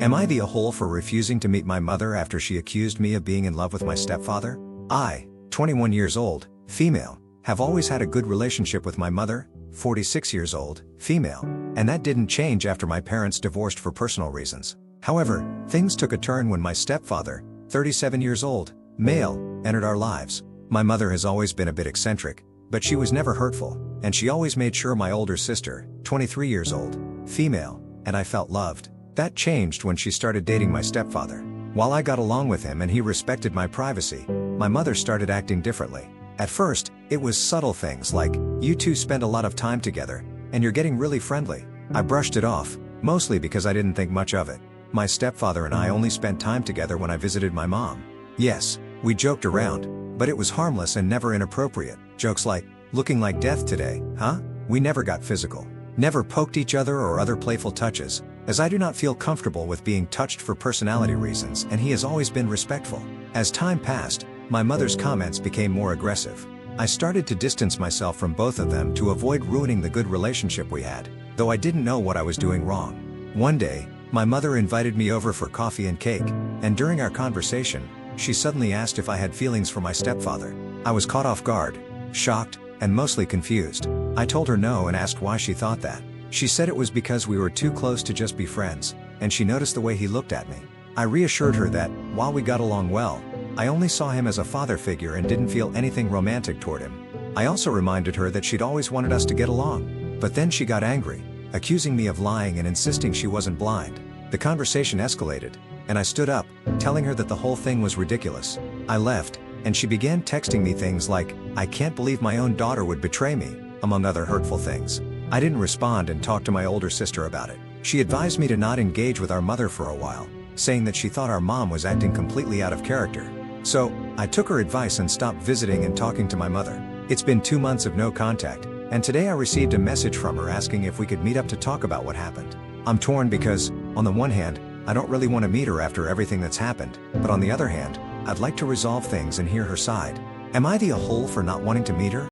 Am I the a-hole for refusing to meet my mother after she accused me of being in love with my stepfather? I, 21 years old, female, have always had a good relationship with my mother, 46 years old, female, and that didn't change after my parents divorced for personal reasons. However, things took a turn when my stepfather, 37 years old, male, entered our lives. My mother has always been a bit eccentric, but she was never hurtful, and she always made sure my older sister, 23 years old, female, and I felt loved. That changed when she started dating my stepfather. While I got along with him and he respected my privacy, my mother started acting differently. At first, it was subtle things like, "You two spend a lot of time together, and you're getting really friendly." I brushed it off, mostly because I didn't think much of it. My stepfather and I only spent time together when I visited my mom. Yes, we joked around, but it was harmless and never inappropriate. Jokes like, "Looking like death today, huh?" We never got physical. Never poked each other or other playful touches, as I do not feel comfortable with being touched for personality reasons, and he has always been respectful. As time passed, my mother's comments became more aggressive. I started to distance myself from both of them to avoid ruining the good relationship we had, though I didn't know what I was doing wrong. One day, my mother invited me over for coffee and cake, and during our conversation, she suddenly asked if I had feelings for my stepfather. I was caught off guard, shocked, and mostly confused. I told her no and asked why she thought that. She said it was because we were too close to just be friends, and she noticed the way he looked at me. I reassured her that, while we got along well, I only saw him as a father figure and didn't feel anything romantic toward him. I also reminded her that she'd always wanted us to get along. But then she got angry, accusing me of lying and insisting she wasn't blind. The conversation escalated, and I stood up, telling her that the whole thing was ridiculous. I left, and she began texting me things like, "I can't believe my own daughter would betray me," among other hurtful things. I didn't respond and talked to my older sister about it. She advised me to not engage with our mother for a while, saying that she thought our mom was acting completely out of character. So, I took her advice and stopped visiting and talking to my mother. It's been 2 months of no contact, and today I received a message from her asking if we could meet up to talk about what happened. I'm torn because, on the one hand, I don't really want to meet her after everything that's happened, but on the other hand, I'd like to resolve things and hear her side. Am I the a-hole for not wanting to meet her?